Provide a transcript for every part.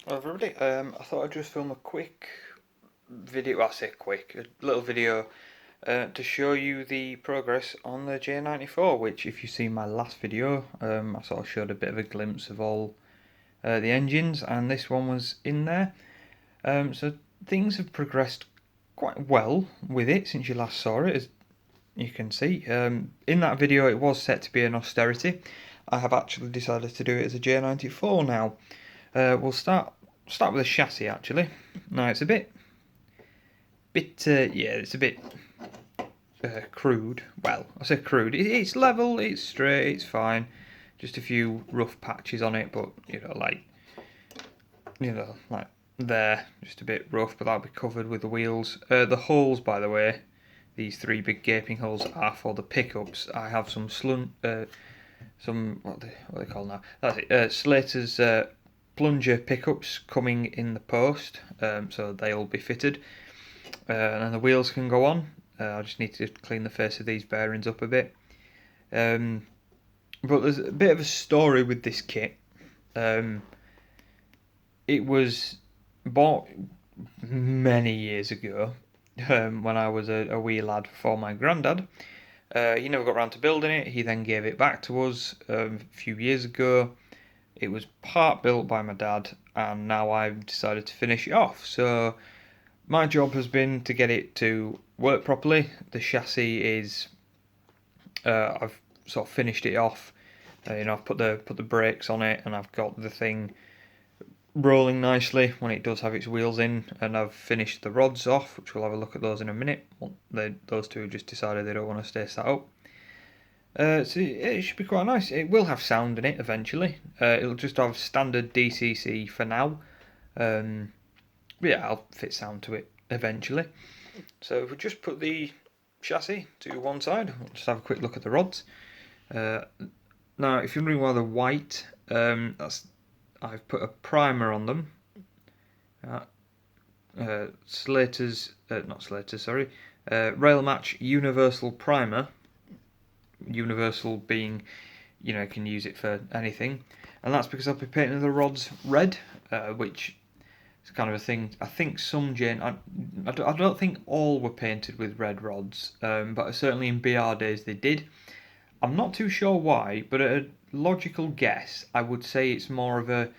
Well, everybody, I thought I'd just film a quick video, well, I say quick, a little video to show you the progress on the J94, which if you see my last video, I sort of showed a bit of a glimpse of all the engines, and this one was in there. So things have progressed quite well with it since you last saw it, as you can see. In that video it was set to be an austerity. I have actually decided to do it as a J94 now. We'll start with the chassis actually. Now it's a yeah, it's a bit crude. Well, I say crude. It's level, it's straight, it's fine. Just a few rough patches on it, but like there, just a bit rough, but that'll be covered with the wheels. The holes, by the way, these three big gaping holes are for the pickups. I have some what they call now? That's it. Slater's plunger pickups coming in the post, so they'll be fitted, and the wheels can go on. I just need to clean the face of these bearings up a bit. But there's a bit of a story with this kit. It was bought many years ago, when I was a wee lad for my granddad. He never got around to building it. He then gave it back to us a few years ago. It was part built by my dad, and now I've decided to finish it off. So my job has been to get it to work properly. The chassis is, I've sort of finished it off. I've put the brakes on it, and I've got the thing rolling nicely when it does have its wheels in, and I've finished the rods off, which we'll have a look at those in a minute. Those two just decided they don't want to stay sat up. So it should be quite nice. It will have sound in it eventually. It'll just have standard DCC for now. Yeah, I'll fit sound to it eventually. So if we just put the chassis to one side, we'll just have a quick look at the rods. Now, if you're wondering why they're white, I've put a primer on them. Rail Match Universal Primer. Universal being, you can use it for anything, and that's because I'll be painting the rods red, which is kind of a thing. I think I don't think all were painted with red rods, but certainly in BR days they did. I'm not too sure why, but a logical guess, I would say it's more of a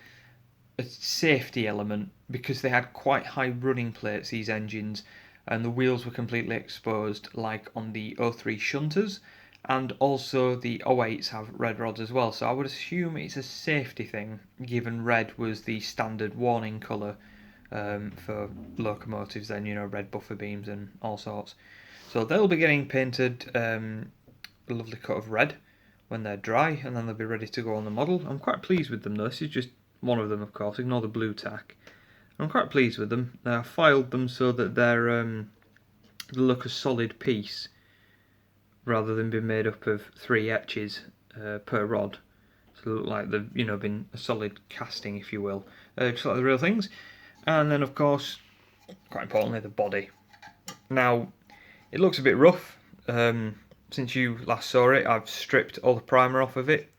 safety element because they had quite high running plates, these engines, and the wheels were completely exposed, like on the 03 shunters, and also the 08s have red rods as well. So I would assume it's a safety thing, given red was the standard warning colour for locomotives. Then red buffer beams and all sorts. So they'll be getting painted a lovely coat of red when they're dry, and then they'll be ready to go on the model. I'm quite pleased with them though. This is just one of them, of course. Ignore the blue tack. I'm quite pleased with them. I filed them so that they look a solid piece, rather than being made up of 3 etches per rod. So they look like they've been a solid casting, if you will, just like the real things. And then, of course, quite importantly, the body. Now, it looks a bit rough. Since you last saw it, I've stripped all the primer off of it.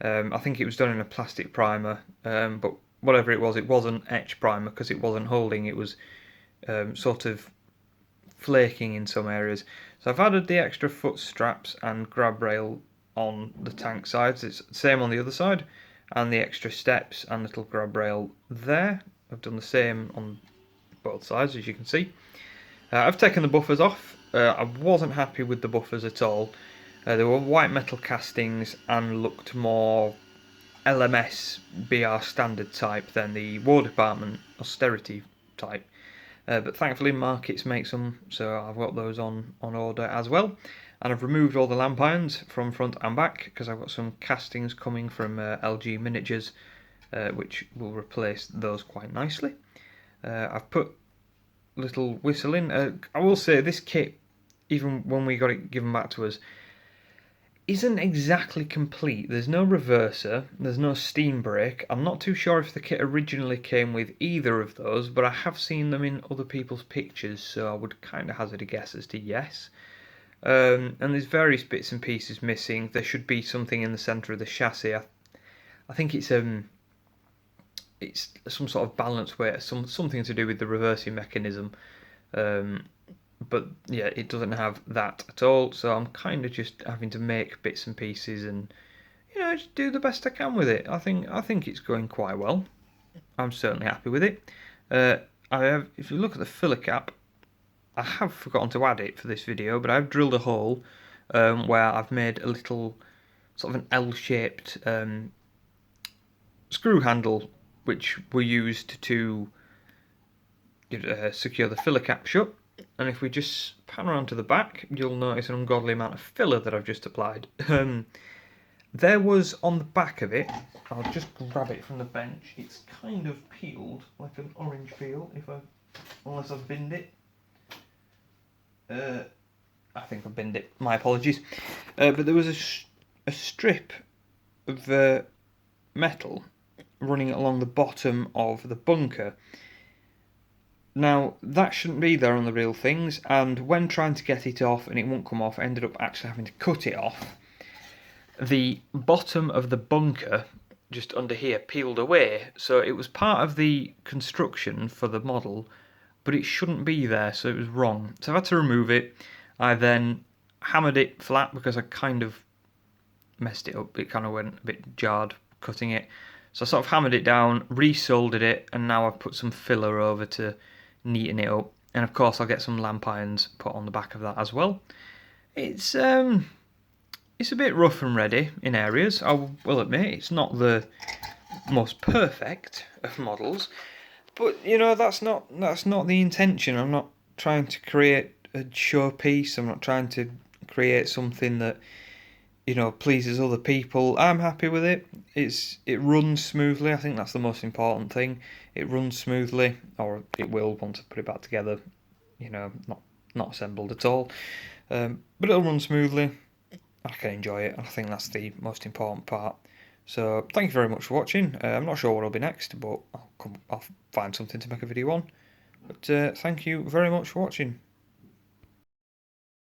I think it was done in a plastic primer, but whatever it wasn't etch primer because it wasn't holding. It was sort of flaking in some areas. So I've added the extra foot straps and grab rail on the tank sides. It's the same on the other side, and the extra steps and little grab rail there. I've done the same on both sides, as you can see. I've taken the buffers off. I wasn't happy with the buffers at all. They were white metal castings and looked more LMS BR standard type than the War Department austerity type. But thankfully Markets make some, so I've got those on order as well. And I've removed all the lamp irons from front and back because I've got some castings coming from LG Miniatures, which will replace those quite nicely. I've put little whistle in. I will say this kit, even when we got it given back to us, isn't exactly complete. There's no reverser, there's no steam brake. I'm not too sure if the kit originally came with either of those, but I have seen them in other people's pictures, so I would kind of hazard a guess as to yes. And there's various bits and pieces missing. There should be something in the centre of the chassis. I think it's it's some sort of balance weight, something to do with the reversing mechanism. But yeah, it doesn't have that at all. So I'm kind of just having to make bits and pieces and just do the best I can with it. I think it's going quite well. I'm certainly happy with it. If you look at the filler cap, I have forgotten to add it for this video, but I've drilled a hole where I've made a little sort of an L-shaped screw handle, which we used to secure the filler cap shut. And if we just pan around to the back, you'll notice an ungodly amount of filler that I've just applied. There was on the back of it, I'll just grab it from the bench, it's kind of peeled, like an orange peel, unless I've binned it. I think I've binned it, my apologies. But there was a strip of metal running along the bottom of the bunker. Now, that shouldn't be there on the real things, and when trying to get it off and it won't come off, I ended up actually having to cut it off. The bottom of the bunker, just under here, peeled away, so it was part of the construction for the model, but it shouldn't be there, so it was wrong. So I had to remove it. I then hammered it flat because I kind of messed it up. It kind of went a bit jarred cutting it. So I sort of hammered it down, re-soldered it, and now I've put some filler over to neaten it up. And of course I'll get some lamp irons put on the back of that as well. It's a bit rough and ready in areas, I will admit. It's not the most perfect of models, but that's not the intention. I'm not trying to create a showpiece. I'm not trying to create something that pleases other people. I'm happy with it. It runs smoothly. I think that's the most important thing. It runs smoothly, or it will once I put it back together. Not assembled at all, but it'll run smoothly. I can enjoy it, and I think that's the most important part. So thank you very much for watching. I'm not sure what will be next, but I'll find something to make a video on. But thank you very much for watching.